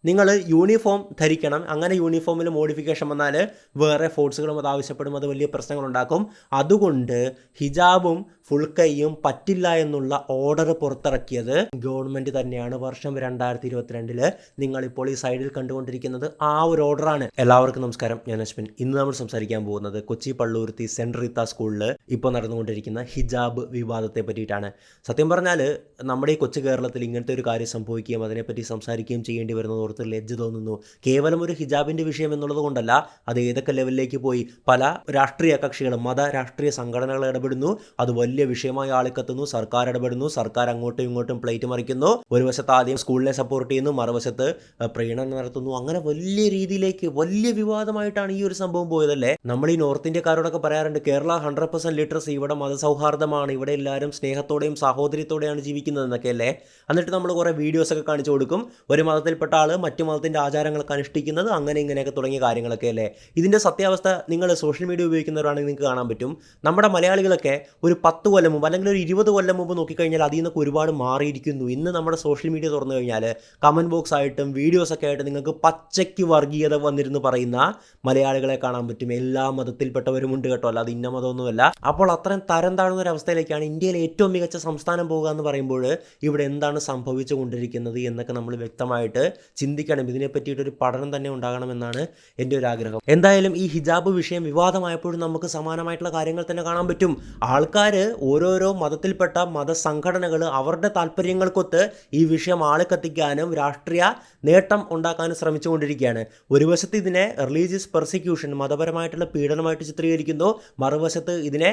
നിങ്ങൾ യൂണിഫോം ധരിക്കണം. അങ്ങനെ യൂണിഫോമിൽ മോഡിഫിക്കേഷൻ വന്നാൽ വേറെ ഫോഴ്സുകളും അത് ആവശ്യപ്പെടും, അത് വലിയ പ്രശ്നങ്ങളുണ്ടാക്കും. അതുകൊണ്ട് ഹിജാബും ഫുൾ കൈയും പറ്റില്ല എന്നുള്ള ഓർഡർ പുറത്തിറക്കിയത് ഗവൺമെൻറ് തന്നെയാണ്. വർഷം 2022 നിങ്ങളിപ്പോൾ ഈ സൈഡിൽ കണ്ടുകൊണ്ടിരിക്കുന്നത് ആ ഒരു ഓർഡറാണ്. എല്ലാവർക്കും നമസ്കാരം, ഞാൻ അശ്വിൻ. ഇന്ന് നമ്മൾ സംസാരിക്കാൻ പോകുന്നത് കൊച്ചി പള്ളുരുത്തി സെൻറ് റീത്ത സ്കൂളിൽ ഇപ്പോൾ നടന്നുകൊണ്ടിരിക്കുന്ന ഹിജാബ് വിവാദത്തെ പറ്റിയിട്ടാണ്. സത്യം പറഞ്ഞാൽ നമ്മുടെ ഈ കൊച്ചു കേരളത്തിൽ ഇങ്ങനത്തെ ഒരു കാര്യം സംഭവിക്കുകയും അതിനെപ്പറ്റി സംസാരിക്കുകയും ചെയ്യേണ്ടി വരുന്നത് ഓർത്ത് ലജ്ജ തോന്നുന്നു. കേവലം ഒരു ഹിജാബിൻ്റെ വിഷയം എന്നുള്ളത് കൊണ്ടല്ല, അത് ഏതൊക്കെ ലെവലിലേക്ക് പോയി പല രാഷ്ട്രീയ കക്ഷികളും മത രാഷ്ട്രീയ സംഘടനകൾ ഇടപെടുന്നു, അത് വലിയ വിഷയമായി ആളിക്കത്തുന്നു, സർക്കാർ ഇടപെടുന്നു, സർക്കാർ അങ്ങോട്ടും ഇങ്ങോട്ടും പ്ലേറ്റ് മറിക്കുന്നു. ഒരു വശത്ത് ആദ്യം സ്കൂളിനെ സപ്പോർട്ട് ചെയ്യുന്നു, മറുവശത്ത് പ്രീണനം നടത്തുന്നു. അങ്ങനെ വലിയ രീതിയിലേക്ക് വലിയ വിവാദമായിട്ടാണ് ഈ ഒരു സംഭവം പോയതല്ലേ. നമ്മൾ ഈ നോർത്ത് ഇന്ത്യക്കാരോടൊക്കെ പറയാറുണ്ട്, കേരള 100% ലിറ്ററസി, ഇവിടെ മതസൗഹാർദ്ദമാണ്, ഇവിടെ എല്ലാവരും സ്നേഹത്തോടെയും സാഹോദര്യത്തോടെയാണ് ജീവിക്കുന്നത് എന്നൊക്കെ അല്ലേ. എന്നിട്ട് നമ്മൾ കുറേ വീഡിയോസൊക്കെ കാണിച്ചു കൊടുക്കും, ഒരു മതത്തിൽപ്പെട്ട ആൾ മറ്റു മതത്തിൻ്റെ ആചാരങ്ങളൊക്കെ അനുഷ്ഠിക്കുന്നത്, അങ്ങനെ ഇങ്ങനെയൊക്കെ തുടങ്ങിയ കാര്യങ്ങളൊക്കെ അല്ലേ. ഇതിൻ്റെ സത്യാവസ്ഥ നിങ്ങൾ സോഷ്യൽ മീഡിയ ഉപയോഗിക്കുന്നവരാണെങ്കിൽ നിങ്ങൾക്ക് കാണാൻ പറ്റും. നമ്മുടെ മലയാളികളൊക്കെ ഒരു 10 കൊല്ലം മുമ്പ് അല്ലെങ്കിൽ ഒരു 20 കൊല്ലം മുമ്പ് നോക്കിക്കഴിഞ്ഞാൽ അതിൽ നിന്നൊക്കെ ഒരുപാട് മാറിയിരിക്കുന്നു. ഇന്ന് നമ്മുടെ സോഷ്യൽ മീഡിയ തുറന്നു കഴിഞ്ഞാൽ കമൻറ്റ് ബോക്സ് ആയിട്ടും വീഡിയോസൊക്കെ ആയിട്ട് നിങ്ങൾക്ക് പച്ചയ്ക്ക് വർഗീയത വന്നിരുന്ന് പറയുന്ന മലയാളികളെ കാണാൻ പറ്റും. എല്ലാ മതത്തിൽപ്പെട്ടവരുമുണ്ട് കേട്ടോ, അല്ലാതെ ഇന്ന മതമൊന്നുമല്ല. അപ്പോൾ അത്രയും തരം താഴ്ന്ന ഒരു അവസ്ഥയിലേക്കാണ് ഇന്ത്യയിലെ ഏറ്റവും മികച്ച സംസ്ഥാനം പോകുക എന്ന് പറയുമ്പോൾ ഇവിടെ എന്താണ് സംഭവിച്ചു കൊണ്ടിരിക്കുന്നത് എന്നൊക്കെ നമ്മൾ വ്യക്തമായിട്ട് ചിന്തിക്കണം. ഇതിനെ പറ്റിയിട്ടൊരു പഠനം തന്നെ ഉണ്ടാകണമെന്നാണ് എൻ്റെ ഒരു ആഗ്രഹം. എന്തായാലും ഈ ഹിജാബ് വിഷയം വിവാദമായപ്പോഴും നമുക്ക് സമാനമായിട്ടുള്ള കാര്യങ്ങൾ തന്നെ കാണാൻ പറ്റും. ആൾക്കാർ ഓരോരോ മതത്തിൽപ്പെട്ട മതസംഘടനകൾ അവരുടെ താല്പര്യങ്ങൾക്കൊത്ത് ഈ വിഷയം ആളിക്കത്തിക്കാനും രാഷ്ട്രീയ നേട്ടം ഉണ്ടാക്കാനും ശ്രമിച്ചുകൊണ്ടിരിക്കുകയാണ്. ഒരു വശത്ത് ഇതിനെ റിലീജിയസ് പെർസിക്യൂഷൻ, മതപരമായിട്ടുള്ള പീഡനമായിട്ട് ചിത്രീകരിക്കുന്നു, മറുവശത്ത് ഇതിനെ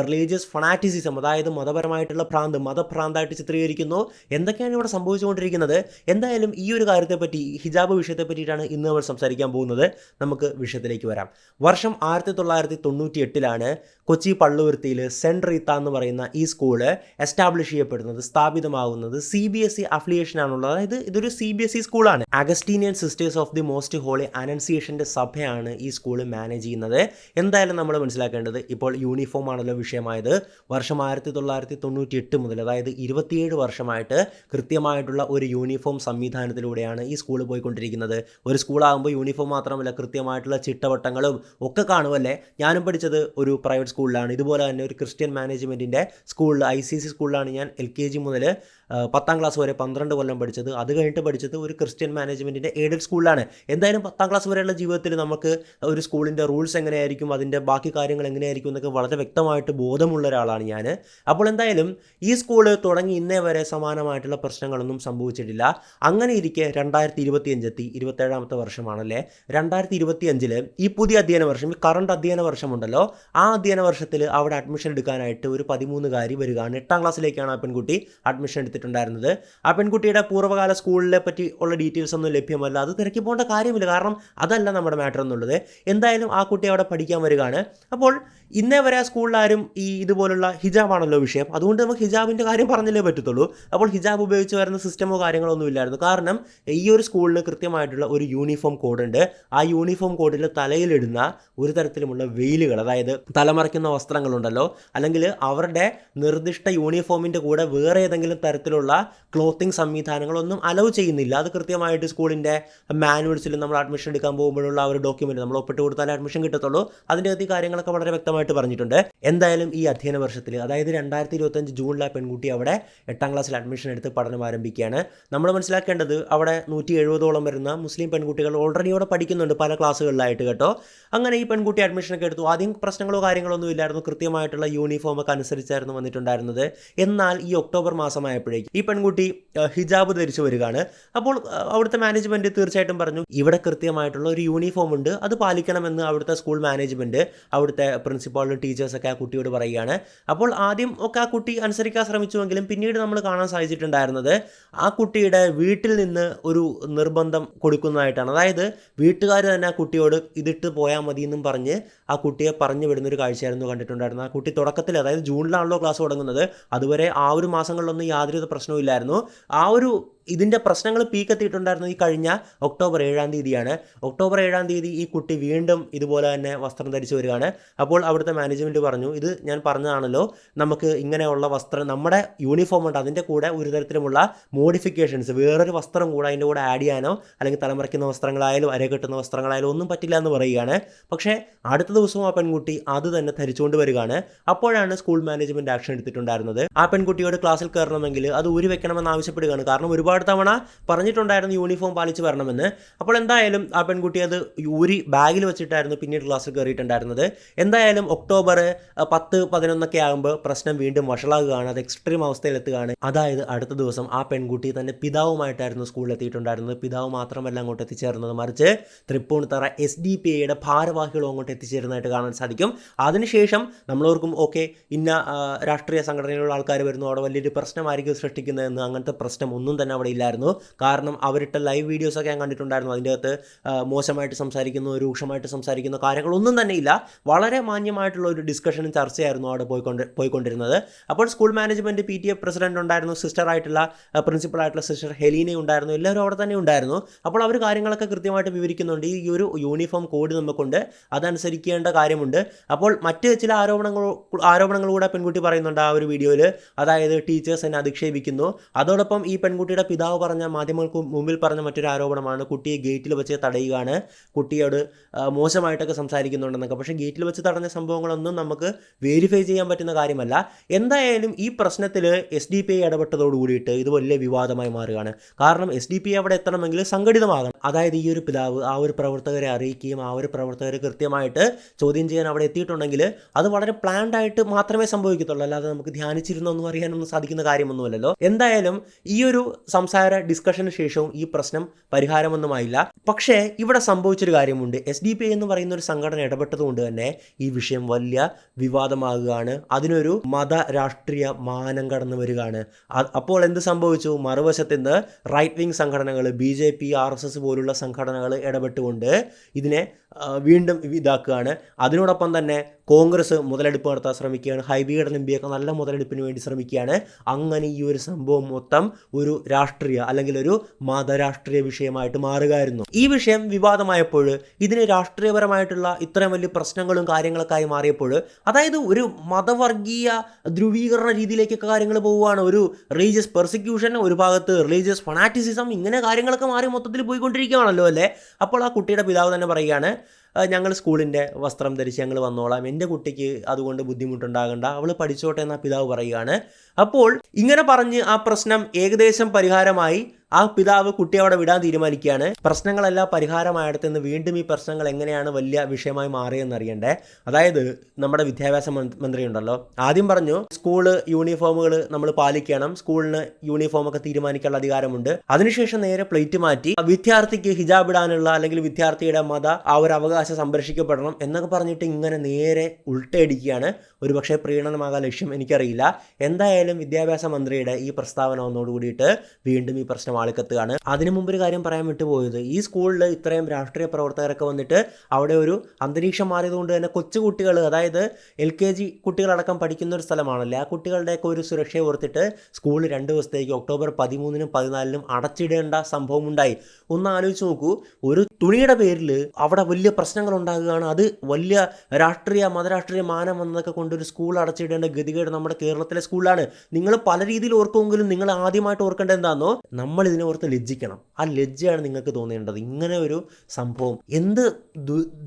റിലീജിയസ് ഫണാറ്റിസിസം, അതായത് മതപരമായിട്ടുള്ള ഭ്രാന്ത്, മതഭ്രാന്തായിട്ട് ചിത്രീകരിക്കുന്നു. എന്തൊക്കെയാണ് ഇവിടെ സംഭവിച്ചുകൊണ്ടിരിക്കുന്നത്? എന്തായാലും ഈ ഒരു കാര്യത്തെപ്പറ്റി, ഹിജാബ് വിഷയത്തെ പറ്റിയിട്ടാണ് ഇന്ന് നമ്മൾ സംസാരിക്കാൻ പോകുന്നത്. നമുക്ക് വിഷയത്തിലേക്ക് വരാം. വർഷം 1998 കൊച്ചി പള്ളുരുത്തിയിൽ സെൻറ് റീത്ത എന്ന് പറയുന്ന ഈ സ്കൂള് എസ്റ്റാബ്ലിഷ് ചെയ്യപ്പെടുന്നത്, സ്ഥാപിതമാകുന്നത്. CBSE അഫിലിയേഷനാണുള്ളത്. അതായത് ഇതൊരു CBSE സ്കൂളാണ്. Augustinian sisters of the most holy അനൻസിയേഷൻ്റെ സഭയാണ് ഈ സ്കൂള് മാനേജ് ചെയ്യുന്നത്. എന്തായാലും നമ്മൾ മനസ്സിലാക്കേണ്ടത്, ഇപ്പോൾ യൂണിഫോം ആണല്ലോ വിഷയമായത്. വർഷം 1998 മുതൽ, അതായത് 27 വർഷമായിട്ട് കൃത്യമായിട്ടുള്ള ഒരു യൂണിഫോം സംവിധാനത്തിലൂടെയാണ് ഈ സ്കൂൾ പോയിക്കൊണ്ടിരിക്കുന്നത്. ഒരു സ്കൂളാകുമ്പോൾ യൂണിഫോം മാത്രമല്ല, കൃത്യമായിട്ടുള്ള ചിട്ടവട്ടങ്ങളും ഒക്കെ കാണുമല്ലേ. ഞാനും പഠിച്ചത് ഒരു പ്രൈവറ്റ് സ്കൂളിലാണ്. ഇതുപോലെ തന്നെ ഒരു ക്രിസ്ത്യൻ മാനേജ്മെൻറ്റിൻ്റെ സ്കൂളിൽ, ICC സ്കൂളിലാണ് ഞാൻ LKG മുതൽ 10ാം ക്ലാസ് വരെ 12 കൊല്ലം പഠിച്ചത്. അത് കഴിഞ്ഞിട്ട് പഠിച്ചത് ഒരു ക്രിസ്ത്യൻ മാനേജ്മെൻറ്റിൻ്റെ എയ്ഡഡ് സ്കൂളിലാണ്. എന്തായാലും 10ാം ക്ലാസ് വരെയുള്ള ജീവിതത്തിൽ നമുക്ക് ഒരു സ്കൂളിൻ്റെ റൂൾസ് എങ്ങനെയായിരിക്കും, അതിൻ്റെ ബാക്കി കാര്യങ്ങൾ എങ്ങനെയായിരിക്കും എന്നൊക്കെ വളരെ വ്യക്തമായിട്ട് ബോധമുള്ള ഒരാളാണ് ഞാൻ. അപ്പോൾ എന്തായാലും ഈ സ്കൂള് തുടങ്ങി ഇന്നേ വരെ സമാനമായിട്ടുള്ള പ്രശ്നങ്ങളൊന്നും സംഭവിച്ചിട്ടില്ല. അങ്ങനെ ഇരിക്കെ 2025 എത്തി, 27ാമത്തെ വർഷമാണല്ലേ. 2025 ഈ പുതിയ അധ്യയന വർഷം, ഈ കറണ്ട് അധ്യയന വർഷമുണ്ടല്ലോ, ആ അധ്യയന വർഷത്തിൽ അവിടെ അഡ്മിഷൻ എടുക്കാനായിട്ട് ഒരു 13കാരി വരികയാണ്. 8ാം ക്ലാസ്സിലേക്കാണ് ആ പെൺകുട്ടി അഡ്മിഷൻ എടുത്തിട്ടുണ്ടായിരുന്നത്. ആ പെൺകുട്ടിയുടെ പൂർവ്വകാല സ്കൂളിനെ പറ്റി ഉള്ള ഡീറ്റെയിൽസ് ഒന്നും ലഭ്യമല്ല. അത് തിരക്കി പോകേണ്ട കാര്യമില്ല, കാരണം അതല്ല നമ്മുടെ മാറ്റർ എന്നുള്ളത്. എന്തായാലും ആ കുട്ടി അവിടെ പഠിക്കാൻ വരികയാണ്. അപ്പോൾ ഇന്നേ വരെ ആ സ്കൂളിലാരും ഇതുപോലുള്ള ഹിജാബാണല്ലോ വിഷയം, അതുകൊണ്ട് നമുക്ക് ഹിജാബിൻ്റെ കാര്യം പറഞ്ഞല്ലേ പറ്റത്തുള്ളൂ. അപ്പോൾ ഹിജാബ് ഉപയോഗിച്ച് വരുന്ന സിസ്റ്റമോ കാര്യങ്ങളോ ഒന്നും ഇല്ലായിരുന്നു. കാരണം ഈ ഒരു സ്കൂളിന് കൃത്യമായിട്ടുള്ള ഒരു യൂണിഫോം കോഡുണ്ട്. ആ യൂണിഫോം കോഡിൽ തലയിലിടുന്ന ഒരു തരത്തിലുമുള്ള വെയിലുകൾ, അതായത് തലമറയ്ക്കുന്ന വസ്ത്രങ്ങളുണ്ടല്ലോ, അല്ലെങ്കിൽ അവരുടെ നിർദ്ദിഷ്ട യൂണിഫോമിൻ്റെ കൂടെ വേറെ ഏതെങ്കിലും തരത്തിലുള്ള ക്ലോത്തിങ് സംവിധാനങ്ങളൊന്നും അലൗ ചെയ്യുന്നില്ല. അത് കൃത്യമായിട്ട് സ്കൂളിൻ്റെ മാനുവൽസിൽ നമ്മൾ അഡ്മിഷൻ എടുക്കാൻ പോകുമ്പോഴുള്ള ആ ഒരു ഡോക്യുമെൻറ്റ് നമ്മൾ ഒപ്പിട്ട് കൊടുത്താലേ അഡ്മിഷൻ കിട്ടത്തുള്ളൂ. അതിൻ്റെ അകത്ത് ഈ കാര്യങ്ങളൊക്കെ വളരെ വ്യക്തമായിട്ട് പറഞ്ഞിട്ടുണ്ട്. എന്തായാലും ഈ അധ്യയന വർഷത്തിൽ, അതായത് 2025 ജൂണിൽ ആ പെൺകുട്ടി അവിടെ 8ാം ക്ലാസ്സിൽ അഡ്മിഷൻ എടുത്ത് പഠനം ആരംഭിക്കുകയാണ്. നമ്മൾ മനസ്സിലാക്കേണ്ടത്, അവിടെ 170ഓളം വരുന്ന മുസ്ലിം പെൺകുട്ടികൾ ഓൾറെഡി അവിടെ പഠിക്കുന്നുണ്ട് പല ക്ലാസ്സുകളിലായിട്ട് കേട്ടോ. അങ്ങനെ ഈ പെൺകുട്ടി അഡ്മിഷനൊക്കെ എടുത്തു. ആദ്യം പ്രശ്നങ്ങളോ കാര്യങ്ങളൊന്നും ഇല്ലായിരുന്നു, കൃത്യമായിട്ടുള്ള യൂണിഫോമൊക്കെ അനുസരിച്ചായിരുന്നു വന്നിട്ടുണ്ടായിരുന്നത്. എന്നാൽ ഈ ഒക്ടോബർ മാസമായപ്പോഴേക്കും ഈ പെൺകുട്ടി ഹിജാബ് ധരിച്ചു വരികയാണ്. അപ്പോൾ അവിടുത്തെ മാനേജ്മെൻറ്റ് തീർച്ചയായിട്ടും പറഞ്ഞു, ഇവിടെ കൃത്യമായിട്ടുള്ള ഒരു യൂണിഫോം ഉണ്ട്, അത് പാലിക്കണമെന്ന് അവിടുത്തെ സ്കൂൾ മാനേജ്മെൻറ്റ്, അവിടുത്തെ പ്രിൻസിപ്പാളും ടീച്ചേഴ്സൊക്കെ ആ കുട്ടിയോട് പറയുകയാണ്. അപ്പോൾ ആദ്യം ഒക്കെ ആ കുട്ടി അനുസരിക്കാൻ ശ്രമിച്ചുവെങ്കിലും പിന്നീട് നമ്മൾ കാണാൻ സാധിച്ചിട്ടുണ്ടായിരുന്നത് ആ കുട്ടിയുടെ വീട്ടിൽ നിന്ന് ഒരു നിർബന്ധം കൊടുക്കുന്നതായിട്ടാണ്. അതായത് വീട്ടുകാർ തന്നെ ആ കുട്ടിയോട് ഇതിട്ട് പോയാൽ മതി എന്നും പറഞ്ഞ് ആ കുട്ടിയെ പറഞ്ഞു വിടുന്നൊരു കാഴ്ചയായിരുന്നു കണ്ടിട്ടുണ്ടായിരുന്നത്. ആ കുട്ടി തുടക്കത്തിൽ, അതായത് ജൂണിലാണല്ലോ ക്ലാസ് തുടങ്ങുന്നത്, അതുവരെ ആ ഒരു മാസങ്ങളിലൊന്നും യാതൊരു പ്രശ്നവും ഇല്ലായിരുന്നു. ആ ഒരു ഇതിൻ്റെ പ്രശ്നങ്ങൾ പീക്ക് എത്തിയിട്ടുണ്ടായിരുന്നത് ഈ കഴിഞ്ഞ ഒക്ടോബർ 7-ാം തീയതിയാണ്. ഒക്ടോബർ 7-ാം തീയതി ഈ കുട്ടി വീണ്ടും ഇതുപോലെ തന്നെ വസ്ത്രം ധരിച്ചു വരികയാണ്. അപ്പോൾ അവിടുത്തെ മാനേജ്മെൻറ്റ് പറഞ്ഞു, ഇത് ഞാൻ പറഞ്ഞതാണല്ലോ, നമുക്ക് ഇങ്ങനെയുള്ള വസ്ത്രം, നമ്മുടെ യൂണിഫോം ഉണ്ട്, അതിൻ്റെ കൂടെ ഒരു തരത്തിലുമുള്ള മോഡിഫിക്കേഷൻസ്, വേറൊരു വസ്ത്രം കൂടെ അതിൻ്റെ കൂടെ ആഡ് ചെയ്യാനോ അല്ലെങ്കിൽ തലമറയ്ക്കുന്ന വസ്ത്രങ്ങളായാലും അര കെട്ടുന്ന വസ്ത്രങ്ങളായാലും ഒന്നും പറ്റില്ല എന്ന് പറയുകയാണ്. പക്ഷേ അടുത്ത ദിവസവും ആ പെൺകുട്ടി അത് തന്നെ ധരിച്ചുകൊണ്ട് വരികയാണ്. അപ്പോഴാണ് സ്കൂൾ മാനേജ്മെൻറ്റ് ആക്ഷൻ എടുത്തിട്ടുണ്ടായിരുന്നത്. ആ പെൺകുട്ടിയോട് ക്ലാസ്സിൽ കയറണമെങ്കിൽ അത് ഊരി വെക്കണമെന്ന് ആവശ്യപ്പെടുകയാണ്. കാരണം ഒരുപാട് തവണ പറഞ്ഞിട്ടുണ്ടായിരുന്നു യൂണിഫോം പാലിച്ച് വരണമെന്ന്. അപ്പോൾ എന്തായാലും ആ പെൺകുട്ടി അത് ഊരി ബാഗിൽ വെച്ചിട്ടായിരുന്നു പിന്നീട് ക്ലാസ്സിൽ കയറിയിട്ടുണ്ടായിരുന്നത്. എന്തായാലും ഒക്ടോബർ 10-11 ആകുമ്പോൾ പ്രശ്നം വീണ്ടും വഷളാകുകയാണ്. അത് എക്സ്ട്രീം അവസ്ഥയിലെത്തുകയാണ്. അതായത് അടുത്ത ദിവസം ആ പെൺകുട്ടി തൻ്റെ പിതാവുമായിട്ടായിരുന്നു സ്കൂളിൽ എത്തിയിട്ടുണ്ടായിരുന്നത്. പിതാവ് മാത്രമല്ല അങ്ങോട്ട് എത്തിച്ചേർന്നത്, മറിച്ച് തൃപ്പൂണിത്തറ SDPIയുടെ ഭാരവാഹികളും അങ്ങോട്ട് എത്തിച്ചേരുന്നതായിട്ട് കാണാൻ സാധിക്കും. അതിനുശേഷം നമ്മളോർക്കും ഓക്കെ, ഇന്ന രാഷ്ട്രീയ സംഘടനയിലുള്ള ആൾക്കാർ വരുന്നു, അവിടെ വലിയൊരു പ്രശ്നമായിരിക്കും സൃഷ്ടിക്കുന്നതെന്ന്. അങ്ങനത്തെ പ്രശ്നം ഒന്നും തന്നെ അവിടെ ഇല്ലായിരുന്നു. കാരണം അവരിട്ട ലൈവ് വീഡിയോസൊക്കെ ഞാൻ കണ്ടിട്ടുണ്ടായിരുന്നു. അതിൻ്റെ അകത്ത് മോശമായിട്ട് സംസാരിക്കുന്നു, രൂക്ഷമായിട്ട് സംസാരിക്കുന്ന കാര്യങ്ങളൊന്നും തന്നെ ഇല്ല. വളരെ മാന്യമായിട്ടുള്ള ഒരു ഡിസ്കഷനും ചർച്ചയായിരുന്നു അവിടെ പോയിക്കൊണ്ടിരുന്നത്. അപ്പോൾ സ്കൂൾ മാനേജ്മെൻറ്റ്, PTA പ്രസിഡന്റ് ഉണ്ടായിരുന്നു, സിസ്റ്ററായിട്ടുള്ള പ്രിൻസിപ്പളായിട്ടുള്ള സിസ്റ്റർ ഹെലീന ഉണ്ടായിരുന്നു, എല്ലാവരും അവിടെ തന്നെ ഉണ്ടായിരുന്നു. അപ്പോൾ അവർ കാര്യങ്ങളൊക്കെ കൃത്യമായിട്ട് വിവരിക്കുന്നുണ്ട്. ഈ ഒരു യൂണിഫോം കോഡ് നമുക്കുണ്ട്, അതനുസരിക്കേണ്ട കാര്യമുണ്ട്. അപ്പോൾ മറ്റ് ചില ആരോപണങ്ങൾ കൂടെ പെൺകുട്ടി പറയുന്നുണ്ട് ആ ഒരു വീഡിയോയിൽ. അതായത് ടീച്ചേഴ്സ് എന്നെ അധിക്ഷേപിക്കുന്നു. അതോടൊപ്പം ഈ പെൺകുട്ടിയുടെ പിതാവ് മാധ്യമങ്ങൾക്ക് മുമ്പിൽ പറഞ്ഞ മറ്റൊരു ആരോപണമാണ് കുട്ടിയെ ഗേറ്റിൽ വെച്ച് തടയുകയാണ്, കുട്ടിയോട് മോശമായിട്ടൊക്കെ സംസാരിക്കുന്നുണ്ടെന്നൊക്കെ. പക്ഷേ ഗേറ്റിൽ വെച്ച് തടഞ്ഞ സംഭവങ്ങളൊന്നും നമുക്ക് വെരിഫൈ ചെയ്യാൻ പറ്റുന്ന കാര്യമല്ല. എന്തായാലും ഈ പ്രശ്നത്തിൽ SDPI ഇടപെട്ടതോട് കൂടിയിട്ട് ഇത് വലിയ വിവാദമായി മാറുകയാണ്. കാരണം SDPI അവിടെ എത്തണമെങ്കിൽ സംഘടിതമാകണം. അതായത് ഈ ഒരു പിതാവ് ആ ഒരു പ്രവർത്തകരെ അറിയിക്കുകയും ആ ഒരു പ്രവർത്തകരെ കൃത്യമായിട്ട് ചോദ്യം ചെയ്യാൻ അവിടെ എത്തിയിട്ടുണ്ടെങ്കിൽ അത് വളരെ പ്ലാൻഡ് ആയിട്ട് മാത്രമേ സംഭവിക്കത്തുള്ളൂ. അല്ലാതെ നമുക്ക് ധ്യാനിച്ചിരുന്നൊന്നും അറിയാനൊന്നും സാധിക്കുന്ന കാര്യമൊന്നുമല്ലല്ലോ. എന്തായാലും ഈ ഒരു സംസാര ഡിസ്കഷന് ശേഷവും ഈ പ്രശ്നം പരിഹാരമൊന്നുമായില്ല. പക്ഷേ ഇവിടെ സംഭവിച്ചൊരു കാര്യമുണ്ട്. SDPI എന്ന് പറയുന്ന ഒരു സംഘടന ഇടപെട്ടതുകൊണ്ട് തന്നെ ഈ വിഷയം വലിയ വിവാദമാകുകയാണ്. അതിനൊരു മത രാഷ്ട്രീയ മാനം കടന്നു വരികയാണ്. അപ്പോൾ എന്ത് സംഭവിച്ചു? മറുവശത്ത് നിന്ന് റൈറ്റ് വിങ് സംഘടനകൾ, BJP, RSS പോലുള്ള സംഘടനകൾ ഇടപെട്ടുകൊണ്ട് ഇതിനെ വീണ്ടും ഇതാക്കുകയാണ്. അതിനോടൊപ്പം തന്നെ കോൺഗ്രസ് മുതലെടുപ്പ് നടത്താൻ ശ്രമിക്കുകയാണ്. ഹൈബിയുടെ എംപിയൊക്കെ നല്ല മുതലെടുപ്പിന് വേണ്ടി ശ്രമിക്കുകയാണ്. അങ്ങനെ ഈ ഒരു സംഭവം മൊത്തം ഒരു രാഷ്ട്രീയ അല്ലെങ്കിൽ ഒരു മതരാഷ്ട്രീയ വിഷയമായിട്ട് മാറുകയായിരുന്നു. ഈ വിഷയം വിവാദമായപ്പോൾ, ഇതിന് രാഷ്ട്രീയപരമായിട്ടുള്ള ഇത്രയും വലിയ പ്രശ്നങ്ങളും കാര്യങ്ങളൊക്കെ ആയി മാറിയപ്പോൾ, അതായത് ഒരു മതവർഗീയ ധ്രുവീകരണ രീതിയിലേക്കൊക്കെ കാര്യങ്ങൾ പോവുകയാണ്. ഒരു റിലീജിയസ് പെർസിക്യൂഷൻ, ഒരു ഭാഗത്ത് റിലീജിയസ് ഫണാറ്റിസിസം, ഇങ്ങനെ കാര്യങ്ങളൊക്കെ മാറി മൊത്തത്തിൽ പോയിക്കൊണ്ടിരിക്കുകയാണല്ലോ അല്ലേ. അപ്പോൾ ആ കുട്ടിയുടെ പിതാവ് തന്നെ പറയുകയാണ്, ഞങ്ങൾ സ്കൂളിൻ്റെ വസ്ത്രം ധരിച്ച് ഞങ്ങൾ വന്നോളാം, എൻ്റെ കുട്ടിക്ക് അതുകൊണ്ട് ബുദ്ധിമുട്ടുണ്ടാകണ്ട, അവൾ പഠിച്ചോട്ടെ എന്ന പിതാവ് പറയുകയാണ്. അപ്പോൾ ഇങ്ങനെ പറഞ്ഞ് ആ പ്രശ്നം ഏകദേശം പരിഹാരമായി. ആ പിതാവ് കുട്ടിയെ അവിടെ വിടാൻ തീരുമാനിക്കുകയാണ്. പ്രശ്നങ്ങളെല്ലാം പരിഹാരമായിടത്തുനിന്ന് വീണ്ടും ഈ പ്രശ്നങ്ങൾ എങ്ങനെയാണ് വലിയ വിഷയമായി മാറിയെന്ന് അറിയണ്ടേ. അതായത് നമ്മുടെ വിദ്യാഭ്യാസ മന്ത്രി ഉണ്ടല്ലോ, ആദ്യം പറഞ്ഞു സ്കൂള് യൂണിഫോമുകൾ നമ്മൾ പാലിക്കണം, സ്കൂളിന് യൂണിഫോമൊക്കെ തീരുമാനിക്കാനുള്ള അധികാരമുണ്ട്. അതിനുശേഷം നേരെ പ്ലേറ്റ് മാറ്റി വിദ്യാർത്ഥിക്ക് ഹിജാബ് ഇടാനുള്ള അല്ലെങ്കിൽ വിദ്യാർത്ഥിയുടെ ആ ഒരു അവകാശം സംരക്ഷിക്കപ്പെടണം എന്നൊക്കെ പറഞ്ഞിട്ട് ഇങ്ങനെ നേരെ ഉൾട്ടയടിക്കുകയാണ്. ഒരുപക്ഷെ പ്രീണനമാകാൻ ലക്ഷ്യം, എനിക്കറിയില്ല. എന്തായാലും വിദ്യാഭ്യാസ മന്ത്രിയുടെ ഈ പ്രസ്താവന വന്നോടുകൂടിയിട്ട് വീണ്ടും ഈ പ്രശ്നം ആളിക്കത്തുകയാണ്. അതിനു മുമ്പ് ഒരു കാര്യം പറയാൻ വിട്ടുപോയത്, ഈ സ്കൂളിൽ ഇത്രയും രാഷ്ട്രീയ പ്രവർത്തകരൊക്കെ വന്നിട്ട് അവിടെ ഒരു അന്തരീക്ഷം മാറിയതുകൊണ്ട് തന്നെ കൊച്ചുകുട്ടികൾ, അതായത് LKG കുട്ടികളടക്കം പഠിക്കുന്ന ഒരു സ്ഥലമാണല്ലേ, ആ കുട്ടികളുടെയൊക്കെ ഒരു സുരക്ഷയെ ഓർത്തിട്ട് സ്കൂൾ 2 ദിവസത്തേക്ക് ഒക്ടോബർ 13-നും 14-നും അടച്ചിടേണ്ട സംഭവം ഉണ്ടായി. ഒന്ന് ആലോചിച്ച് നോക്കൂ, ഒരു തുണിയുടെ പേരിൽ അവിടെ വലിയ പ്രശ്നങ്ങൾ ഉണ്ടാകുകയാണ്. അത് വലിയ മതരാഷ്ട്രീയ മാനം എന്നതൊക്കെ കൊണ്ടൊരു സ്കൂൾ അടച്ചിടേണ്ട ഗതികേട് നമ്മുടെ കേരളത്തിലെ സ്കൂളിലാണ്. നിങ്ങൾ പല രീതിയിൽ ഓർക്കുമെങ്കിലും നിങ്ങൾ ആദ്യമായിട്ട് ഓർക്കേണ്ടത് എന്താണെന്നോ, നമ്മൾ ഇതിനെ ഓർത്ത് ലജ്ജിക്കണം. ആ ലജ്ജയാണ് നിങ്ങൾക്ക് തോന്നേണ്ടത്. ഇങ്ങനെ ഒരു സംഭവം എന്ത്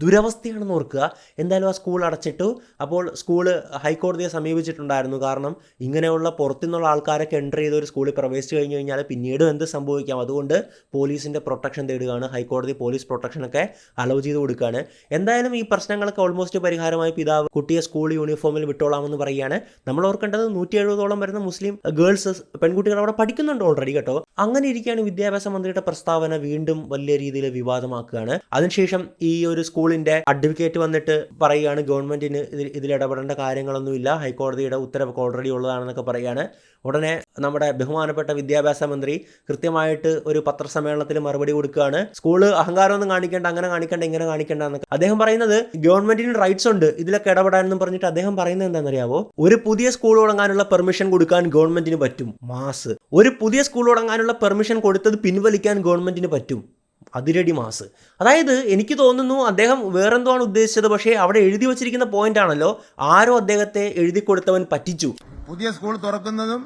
ദുരവസ്ഥയാണെന്ന് ഓർക്കുക. എന്തായാലും ആ സ്കൂൾ അടച്ചിട്ടു. അപ്പോൾ സ്കൂള് ഹൈക്കോടതിയെ സമീപിച്ചിട്ടുണ്ടായിരുന്നു. കാരണം ഇങ്ങനെയുള്ള പുറത്തുനിന്നുള്ള ആൾക്കാരൊക്കെ എൻ്റർ ചെയ്ത ഒരു സ്കൂളിൽ പ്രവേശിച്ചു കഴിഞ്ഞാൽ പിന്നീടും എന്ത് സംഭവിക്കാം. അതുകൊണ്ട് പോലീസിൻ്റെ പ്രൊട്ടക്ഷൻ തേടുകയാണ്. ഹൈക്കോടതി പോലീസ് പ്രൊട്ടക്ഷനൊക്കെ അലോ ചെയ്ത് കൊടുക്കുകയാണ്. എന്തായാലും ഈ പ്രശ്നങ്ങളൊക്കെ ഓൾമോസ്റ്റ് പരിഹാരമായി. പിതാവ് കുട്ടിയെ സ്കൂൾ യൂണിഫോമിൽ വിട്ടോളാമെന്ന് പറയുകയാണ്. നമ്മൾ ഓർക്കേണ്ടത് 170ഓളം വരുന്ന മുസ്ലിം ഗേൾസ്, പെൺകുട്ടികൾ അവിടെ പഠിക്കുന്നുണ്ട് ഓൾറെഡി കേട്ടോ. അങ്ങനെ ഇരിക്കുകയാണ് വിദ്യാഭ്യാസ മന്ത്രിയുടെ പ്രസ്താവന വീണ്ടും വലിയ രീതിയിൽ വിവാദമാക്കുകയാണ്. അതിനുശേഷം ഈ ഒരു സ്കൂളിന്റെ അഡ്വക്കേറ്റ് വന്നിട്ട് പറയുകയാണ്, ഗവൺമെന്റിന് ഇതിൽ ഇടപെടേണ്ട കാര്യങ്ങളൊന്നുമില്ല, ഹൈക്കോടതിയുടെ ഉത്തരവ് ഓൾറെഡി ഉള്ളതാണെന്നൊക്കെ പറയുകയാണ്. ഉടനെ നമ്മുടെ ബഹുമാനപ്പെട്ട വിദ്യാഭ്യാസ മന്ത്രി കൃത്യമായിട്ട് ഒരു പത്രസമ്മേളനത്തിൽ മറുപടി കൊടുക്കുകയാണ്. സ്കൂള് അഹങ്കാരം ഒന്നും കാണിക്കേണ്ട, അങ്ങനെ കാണിക്കേണ്ട, ഇങ്ങനെ കാണിക്കേണ്ട എന്നൊക്കെ അദ്ദേഹം പറയുന്നത്. ഗവൺമെന്റിന് റൈറ്റ്സ് ഉണ്ട് ഇതിലൊക്കെ ഇടപെടാനെന്നും പറഞ്ഞിട്ട് അദ്ദേഹം പറയുന്നത് എന്താണെന്നറിയാവോ? ഒരു പുതിയ സ്കൂൾ തുടങ്ങാനുള്ള പെർമിഷൻ കൊടുക്കാൻ ഗവൺമെന്റിന് പറ്റും. മാസ്. ഒരു പുതിയ സ്കൂൾ തുടങ്ങാനുള്ള പെർമിഷൻ കൊടുത്തത് പിൻവലിക്കാൻ ഗവൺമെന്റിന് പറ്റും. അതിരടി മാസ്. അതായത് എനിക്ക് തോന്നുന്നു അദ്ദേഹം വേറെന്തോ ആണ് ഉദ്ദേശിച്ചത്. പക്ഷേ അവിടെ എഴുതി വച്ചിരിക്കുന്ന പോയിന്റ് ആണല്ലോ, ആരോ അദ്ദേഹത്തെ എഴുതി കൊടുത്തവൻ പറ്റിച്ചു. പുതിയ സ്കൂൾ തുറക്കുന്നതും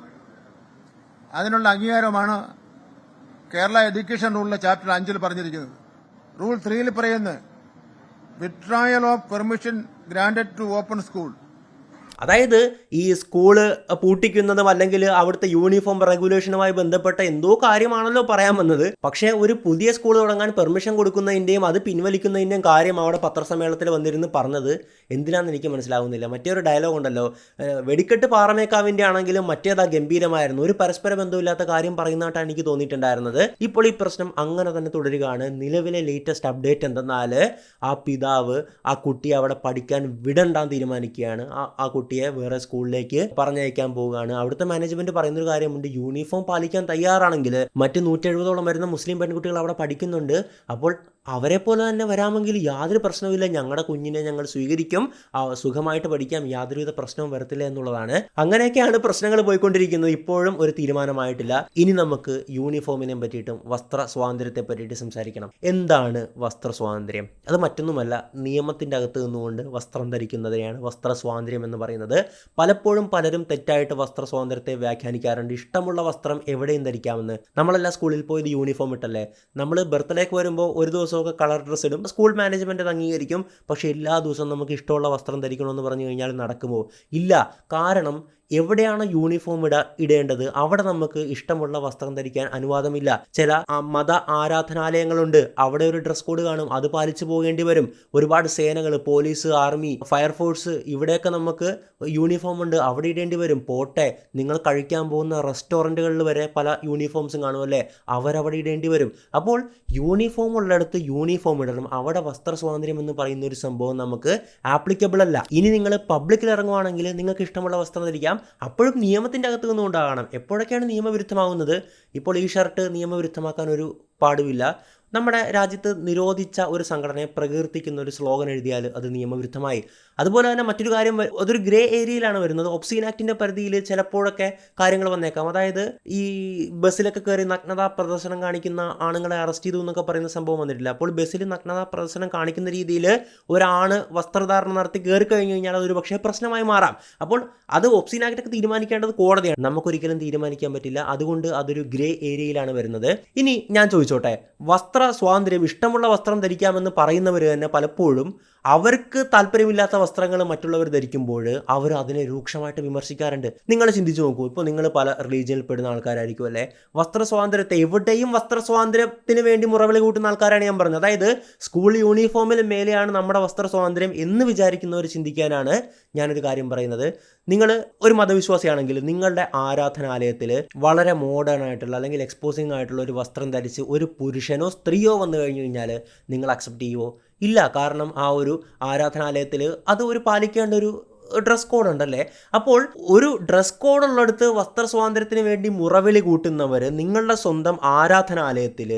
അതിനുള്ള അംഗീകാരമാണ് കേരള എഡ്യൂക്കേഷൻ റൂളിലെ ചാപ്റ്റർ 5 പറഞ്ഞിരിക്കുന്നത്. റൂൾ 3 പറയുന്നത് withdrawal of permission granted to open school. അതായത് ഈ സ്കൂള് പൂട്ടിക്കുന്നതും അല്ലെങ്കിൽ അവിടുത്തെ യൂണിഫോം റെഗുലേഷനുമായി ബന്ധപ്പെട്ട എന്തോ കാര്യമാണല്ലോ പറയാൻ വന്നത്. പക്ഷേ ഒരു പുതിയ സ്കൂൾ തുടങ്ങാൻ പെർമിഷൻ കൊടുക്കുന്നതിൻ്റെയും അത് പിൻവലിക്കുന്നതിൻ്റെയും കാര്യം അവിടെ പത്രസമ്മേളനത്തിൽ വന്നിരുന്ന് പറഞ്ഞത് എന്തിനാണെന്ന് എനിക്ക് മനസ്സിലാവുന്നില്ല. മറ്റൊരു ഡയലോഗ് ഉണ്ടല്ലോ, വെടിക്കെട്ട് പാറമേക്കാവിൻ്റെ ആണെങ്കിലും മറ്റേതാ ഗംഭീരമായിരുന്നു. ഒരു പരസ്പര ബന്ധമില്ലാത്ത കാര്യം പറയുന്നതായിട്ടാണ് എനിക്ക് തോന്നിയിട്ടുണ്ടായിരുന്നത്. ഇപ്പോൾ ഈ പ്രശ്നം അങ്ങനെ തന്നെ തുടരുകയാണ്. നിലവിലെ ലേറ്റസ്റ്റ് അപ്ഡേറ്റ് എന്തെന്നാൽ ആ പിതാവ് ആ കുട്ടിയെ അവിടെ പഠിക്കാൻ വിടണ്ടാൻ തീരുമാനിക്കുകയാണ്. ആ കുട്ടിയെ വേറെ സ്കൂളിലേക്ക് പറഞ്ഞയക്കാൻ പോവുകയാണ്. അവിടുത്തെ മാനേജ്മെന്റ് പറയുന്നൊരു കാര്യമുണ്ട്, യൂണിഫോം പാലിക്കാൻ തയ്യാറാണെങ്കിൽ മറ്റ് 170ഓളം വരുന്ന മുസ്ലിം പെൺകുട്ടികൾ അവിടെ പഠിക്കുന്നുണ്ട്. അപ്പോൾ അവരെ പോലെ തന്നെ വരാമെങ്കിൽ യാതൊരു പ്രശ്നവുമില്ല, ഞങ്ങളുടെ കുഞ്ഞിനെ ഞങ്ങൾ സ്വീകരിക്കും, സുഖമായിട്ട് പഠിക്കാം, യാതൊരുവിധ പ്രശ്നവും വരത്തില്ല എന്നുള്ളതാണ്. അങ്ങനെയൊക്കെയാണ് പ്രശ്നങ്ങൾ പോയിക്കൊണ്ടിരിക്കുന്നത്. ഇപ്പോഴും ഒരു തീരുമാനമായിട്ടില്ല. ഇനി നമുക്ക് യൂണിഫോമിനെ പറ്റിയിട്ടും വസ്ത്ര സ്വാതന്ത്ര്യത്തെ പറ്റിയിട്ട് സംസാരിക്കണം. എന്താണ് വസ്ത്ര സ്വാതന്ത്ര്യം? അത് മറ്റൊന്നുമല്ല, നിയമത്തിൻ്റെ അകത്ത് നിന്നുകൊണ്ട് വസ്ത്രം ധരിക്കുന്നതിനെയാണ് വസ്ത്ര സ്വാതന്ത്ര്യം എന്ന് പറയുന്നത്. പലപ്പോഴും പലരും തെറ്റായിട്ട് വസ്ത്ര സ്വാതന്ത്ര്യത്തെ വ്യാഖ്യാനിക്കാറുണ്ട്. ഇഷ്ടമുള്ള വസ്ത്രം എവിടെയും ധരിക്കാമെന്ന്. നമ്മളെല്ലാം സ്കൂളിൽ പോയത് യൂണിഫോം ഇട്ടല്ലേ. നമ്മൾ ബർത്ത്ഡേക്ക് വരുമ്പോൾ ഒരു ദിവസമൊക്കെ കളർ ഡ്രസ്സ് ഇടും, സ്കൂൾ മാനേജ്മെന്റ് അത് അംഗീകരിക്കും. പക്ഷേ എല്ലാ ദിവസവും നമുക്ക് ഇഷ്ടമുള്ള വസ്ത്രം ധരിക്കണമെന്ന് പറഞ്ഞു കഴിഞ്ഞാൽ നടക്കുമോ? ഇല്ല. കാരണം എവിടെയാണ് യൂണിഫോം ഇടേണ്ടത് അവിടെ നമുക്ക് ഇഷ്ടമുള്ള വസ്ത്രം ധരിക്കാൻ അനുവാദമില്ല. ചില മത ആരാധനാലയങ്ങളുണ്ട്, അവിടെ ഒരു ഡ്രസ് കോഡ് കാണും, അത് പാലിച്ചു പോകേണ്ടി വരും. ഒരുപാട് സേനകൾ, പോലീസ്, ആർമി, ഫയർഫോഴ്സ്, ഇവിടെയൊക്കെ നമുക്ക് യൂണിഫോം ഉണ്ട്, അവിടെ ഇടേണ്ടി വരും. പോട്ടെ, നിങ്ങൾ കഴിക്കാൻ പോകുന്ന റെസ്റ്റോറൻറ്റുകളിൽ വരെ പല യൂണിഫോംസും കാണുമല്ലേ, അവരവിടെ ഇടേണ്ടി വരും. അപ്പോൾ യൂണിഫോം ഉള്ളിടത്ത് യൂണിഫോം ഇടണം. അവിടെ വസ്ത്ര സ്വാതന്ത്ര്യം എന്ന് പറയുന്ന ഒരു സംഭവം നമുക്ക് ആപ്ലിക്കബിൾ അല്ല. ഇനി നിങ്ങൾ പബ്ലിക്കിൽ ഇറങ്ങുവാണെങ്കിൽ നിങ്ങൾക്ക് ഇഷ്ടമുള്ള വസ്ത്രം ധരിക്കാം, അപ്പോഴും നിയമത്തിൻ്റെ അകത്ത് നിന്നുകൊണ്ടാകണം. എപ്പോഴൊക്കെയാണ് നിയമവിരുദ്ധമാകുന്നത്? ഇപ്പോൾ ഈ ഷർട്ട് നിയമവിരുദ്ധമാക്കാൻ ഒരു പാടുമില്ല. നമ്മുടെ രാജ്യത്ത് നിരോധിച്ച ഒരു സംഘടനയെ പ്രകീർത്തിക്കുന്ന ഒരു സ്ലോഗൻ എഴുതിയാൽ അത് നിയമവിരുദ്ധമായി. അതുപോലെ തന്നെ മറ്റൊരു കാര്യം, അതൊരു ഗ്രേ ഏരിയയിലാണ് വരുന്നത്. ഒബ്സീൻ ആക്ടിൻ്റെ പരിധിയിൽ ചിലപ്പോഴൊക്കെ കാര്യങ്ങൾ വന്നേക്കാം. അതായത് ഈ ബസ്സിലൊക്കെ കയറി നഗ്നതാ പ്രദർശനം കാണിക്കുന്ന ആണുങ്ങളെ അറസ്റ്റ് ചെയ്തു എന്നൊക്കെ പറയുന്ന സംഭവം വന്നിട്ടില്ല. അപ്പോൾ ബസ്സിൽ നഗ്നതാ പ്രദർശനം കാണിക്കുന്ന രീതിയിൽ ഒരാണ് വസ്ത്രധാരണം നടത്തി കയറി കഴിഞ്ഞു കഴിഞ്ഞാൽ അതൊരു പക്ഷേ പ്രശ്നമായി മാറാം. അപ്പോൾ അത് ഒബ്സീൻ ആക്ടൊക്കെ തീരുമാനിക്കേണ്ടത് കോടതിയാണ്, നമുക്കൊരിക്കലും തീരുമാനിക്കാൻ പറ്റില്ല. അതുകൊണ്ട് അതൊരു ഗ്രേ ഏരിയയിലാണ് വരുന്നത്. ഇനി ഞാൻ ചോദിച്ചോട്ടെ, വസ്ത്ര സ്വാതന്ത്ര്യം, ഇഷ്ടമുള്ള വസ്ത്രം ധരിക്കാമെന്ന് പറയുന്നവർ തന്നെ പലപ്പോഴും അവർക്ക് താല്പര്യമില്ലാത്ത വസ്ത്രങ്ങൾ മറ്റുള്ളവർ ധരിക്കുമ്പോൾ അവർ അതിനെ രൂക്ഷമായിട്ട് വിമർശിക്കാറുണ്ട്. നിങ്ങൾ ചിന്തിച്ചു നോക്കൂ, ഇപ്പോൾ നിങ്ങൾ പല റിലീജിയനിൽ പെടുന്ന ആൾക്കാരായിരിക്കും അല്ലേ. വസ്ത്ര സ്വാതന്ത്ര്യത്തെ എവിടെയും വസ്ത്ര സ്വാതന്ത്ര്യത്തിന് വേണ്ടി മുറവിളി കൂട്ടുന്ന ആൾക്കാരാണ് ഞാൻ പറഞ്ഞത്. അതായത് സ്കൂൾ യൂണിഫോമിന് മേലെയാണ് നമ്മുടെ വസ്ത്ര സ്വാതന്ത്ര്യം എന്ന് വിചാരിക്കുന്നവർ ചിന്തിക്കാനാണ് ഞാനൊരു കാര്യം പറയുന്നത്. നിങ്ങൾ ഒരു മതവിശ്വാസിയാണെങ്കിൽ നിങ്ങളുടെ ആരാധനാലയത്തിൽ വളരെ മോഡേൺ ആയിട്ടുള്ള അല്ലെങ്കിൽ എക്സ്പോസിങ് ആയിട്ടുള്ള ഒരു വസ്ത്രം ധരിച്ച് ഒരു പുരുഷനോ സ്ത്രീയോ വന്നു കഴിഞ്ഞു കഴിഞ്ഞാൽ നിങ്ങൾ അക്സെപ്റ്റ് ചെയ്യുമോ? ഇല്ല. കാരണം ആ ഒരു ആരാധനാലയത്തിൽ അത് ഒരു പാലിക്കേണ്ട ഒരു ഡ്രസ് കോഡ് ഉണ്ടല്ലേ. അപ്പോൾ ഒരു ഡ്രസ് കോഡ് ഉള്ളിടത്ത് വസ്ത്ര സ്വാതന്ത്ര്യത്തിന് വേണ്ടി മുറവിളി കൂട്ടുന്നവർ നിങ്ങളുടെ സ്വന്തം ആരാധനാലയത്തിൽ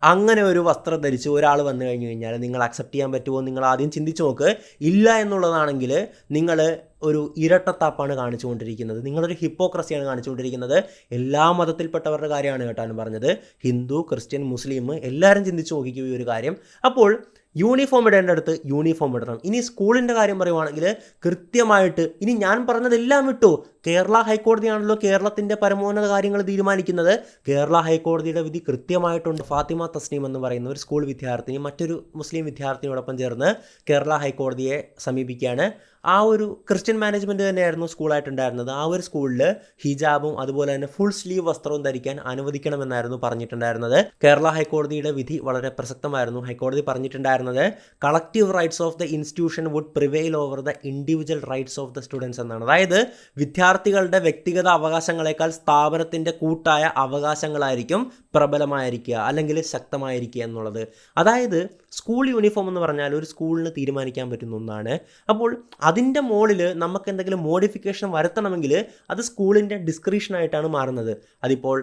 അങ്ങനെ ഒരു വസ്ത്രം ധരിച്ച് ഒരാൾ വന്നു കഴിഞ്ഞു കഴിഞ്ഞാൽ നിങ്ങൾ അക്സെപ്റ്റ് ചെയ്യാൻ പറ്റുമോ? നിങ്ങൾ ആദ്യം ചിന്തിച്ച് നോക്ക്. ഇല്ല എന്നുള്ളതാണെങ്കിൽ നിങ്ങൾ ഒരു ഇരട്ടത്താപ്പാണ് കാണിച്ചുകൊണ്ടിരിക്കുന്നത്, നിങ്ങളൊരു ഹിപ്പോക്രസിയാണ് കാണിച്ചുകൊണ്ടിരിക്കുന്നത്. എല്ലാ മതത്തിൽപ്പെട്ടവരുടെ കാര്യമാണ് കേട്ടാണ് പറഞ്ഞത്. ഹിന്ദു, ക്രിസ്ത്യൻ, മുസ്ലിം എല്ലാവരും ചിന്തിച്ച് നോക്കിക്കൂ ഈ ഒരു കാര്യം. അപ്പോൾ യൂണിഫോം ഇടേണ്ടടുത്ത് യൂണിഫോം ഇടണം. ഇനി സ്കൂളിൻ്റെ കാര്യം പറയുവാണെങ്കിൽ കൃത്യമായിട്ട്, ഇനി ഞാൻ പറഞ്ഞതെല്ലാം വിട്ടു, കേരള ഹൈക്കോടതിയാണല്ലോ കേരളത്തിൻ്റെ പരമോന്നത കാര്യങ്ങൾ തീരുമാനിക്കുന്നത്. കേരള ഹൈക്കോടതിയുടെ വിധി കൃത്യമായിട്ടുണ്ട്. ഫാത്തിമ തസ്നീം എന്ന് പറയുന്ന ഒരു സ്കൂൾ വിദ്യാർത്ഥിനി മറ്റൊരു മുസ്ലിം വിദ്യാർത്ഥിനിയോടൊപ്പം ചേർന്ന് കേരള ഹൈക്കോടതിയെ സമീപിക്കുകയാണ്. ആ ഒരു ക്രിസ്ത്യൻ മാനേജ്മെൻറ്റ് തന്നെയായിരുന്നു സ്കൂളായിട്ടുണ്ടായിരുന്നത്. ആ ഒരു സ്കൂളിൽ ഹിജാബും അതുപോലെ തന്നെ ഫുൾ സ്ലീവ് വസ്ത്രവും ധരിക്കാൻ അനുവദിക്കണമെന്നായിരുന്നു പറഞ്ഞിട്ടുണ്ടായിരുന്നത്. കേരള ഹൈക്കോടതിയുടെ വിധി വളരെ പ്രസക്തമായിരുന്നു. ഹൈക്കോടതി പറഞ്ഞിട്ടുണ്ടായിരുന്നത് collective rights of the institution would prevail over the individual rights of the students എന്നാണ്. അതായത് വിദ്യാർത്ഥികളുടെ വ്യക്തിഗത അവകാശങ്ങളെക്കാൾ സ്ഥാപനത്തിൻ്റെ കൂട്ടായ അവകാശങ്ങളായിരിക്കും പ്രബലമായിരിക്കുക അല്ലെങ്കിൽ ശക്തമായിരിക്കുക എന്നുള്ളത്. അതായത് സ്കൂൾ യൂണിഫോം എന്ന് പറഞ്ഞാൽ ഒരു സ്കൂളിന് തീരുമാനിക്കാൻ പറ്റുന്ന ഒന്നാണ്. അപ്പോൾ അതിൻ്റെ മുകളിൽ നമുക്ക് എന്തെങ്കിലും മോഡിഫിക്കേഷൻ വരുത്തണമെങ്കിൽ അത് സ്കൂളിൻ്റെ ഡിസ്ക്രിപ്ഷനായിട്ടാണ് മാറുന്നത്. അതിപ്പോൾ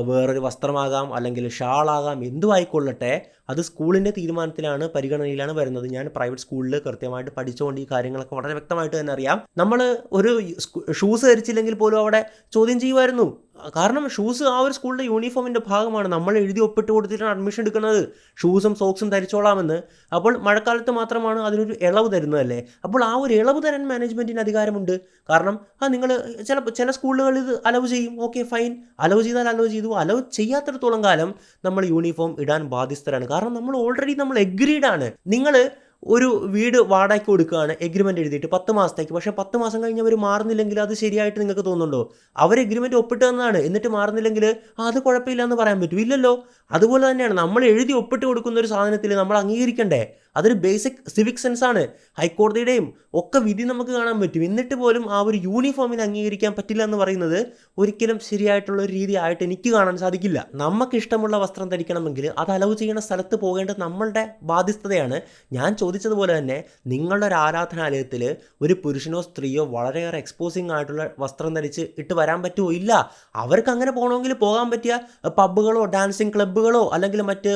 വേറൊരു വസ്ത്രമാകാം, അല്ലെങ്കിൽ ഷാളാകാം, എന്തും ആയിക്കൊള്ളട്ടെ, അത് സ്കൂളിൻ്റെ തീരുമാനത്തിലാണ്, പരിഗണനയിലാണ് വരുന്നത്. ഞാൻ പ്രൈവറ്റ് സ്കൂളിൽ കൃത്യമായിട്ട് പഠിച്ചുകൊണ്ട് ഈ കാര്യങ്ങളൊക്കെ വളരെ വ്യക്തമായിട്ട് തന്നെ അറിയാം. നമ്മൾ ഒരു ഷൂസ് ധരിച്ചില്ലെങ്കിൽ പോലും അവിടെ ചോദ്യം ചെയ്യുമായിരുന്നു. കാരണം ഷൂസ് ആ ഒരു സ്കൂളിൻ്റെ യൂണിഫോമിൻ്റെ ഭാഗമാണ്. നമ്മൾ എഴുതി ഒപ്പിട്ട് കൊടുത്തിട്ടാണ് അഡ്മിഷൻ എടുക്കുന്നത്, ഷൂസും സോക്സും ധരിച്ചോളാമെന്ന്. അപ്പോൾ മഴക്കാലത്ത് മാത്രമാണ് അതിനൊരു ഇളവ് തരുന്നതല്ലേ. അപ്പോൾ ആ ഒരു ഇളവ് തരാൻ മാനേജ്മെൻറ്റിന് അധികാരമുണ്ട്. കാരണം നിങ്ങൾ ചില സ്കൂളുകളിൽ ഇത് അലവ് ചെയ്യും, ഓക്കെ ഫൈൻ, അലവ് ചെയ്താൽ അലവ് ചെയ്തു. അലവ് ചെയ്യാത്തിടത്തോളം കാലം നമ്മൾ യൂണിഫോം ഇടാൻ ബാധ്യസ്ഥരാണ്. കാരണം നമ്മൾ ഓൾറെഡി എഗ്രീഡാണ്. നിങ്ങൾ ഒരു വീട് വാടകയ്ക്ക് കൊടുക്കുകയാണ്, എഗ്രിമെൻ്റ് എഴുതിയിട്ട് 10 മാസത്തേക്ക്. പക്ഷേ 10 മാസം കഴിഞ്ഞ് അവർ മാറുന്നില്ലെങ്കിൽ അത് ശരിയായിട്ട് നിങ്ങൾക്ക് തോന്നുന്നുണ്ടോ? അവർ എഗ്രിമെൻ്റ് ഒപ്പിട്ട് തന്നതാണ്, എന്നിട്ട് മാറുന്നില്ലെങ്കിൽ അത് കുഴപ്പമില്ല എന്ന് പറയാൻ പറ്റും? ഇല്ലല്ലോ. അതുപോലെ തന്നെയാണ് നമ്മൾ എഴുതി ഒപ്പിട്ട് കൊടുക്കുന്ന ഒരു സാധനത്തിൽ നമ്മൾ അംഗീകരിക്കണ്ടേ? അതൊരു ബേസിക് സിവിക് സെൻസാണ്. ഹൈക്കോടതിയുടെയും ഒക്കെ വിധി നമുക്ക് കാണാൻ പറ്റും. എന്നിട്ട് പോലും ആ ഒരു യൂണിഫോമിന് അംഗീകരിക്കാൻ പറ്റില്ല എന്ന് പറയുന്നത് ഒരിക്കലും ശരിയായിട്ടുള്ള ഒരു രീതി ആയിട്ട് എനിക്ക് കാണാൻ സാധിക്കില്ല. നമുക്കിഷ്ടമുള്ള വസ്ത്രം ധരിക്കണമെങ്കിൽ അത് അലവ് ചെയ്യുന്ന സ്ഥലത്ത് പോകേണ്ടത് നമ്മളുടെ ബാധ്യസ്ഥതയാണ്. ഞാൻ ചോദിച്ചതുപോലെ തന്നെ നിങ്ങളുടെ ഒരു ആരാധനാലയത്തിൽ ഒരു പുരുഷനോ സ്ത്രീയോ വളരെയേറെ എക്സ്പോസിങ് ആയിട്ടുള്ള വസ്ത്രം ധരിച്ച് ഇട്ട് വരാൻ പറ്റുമോ? ഇല്ല. അവർക്ക് അങ്ങനെ പോകണമെങ്കിൽ പോകാൻ പറ്റിയ പബ്ബുകളോ ഡാൻസിങ് ക്ലബ്ബുകളോ അല്ലെങ്കിൽ മറ്റ്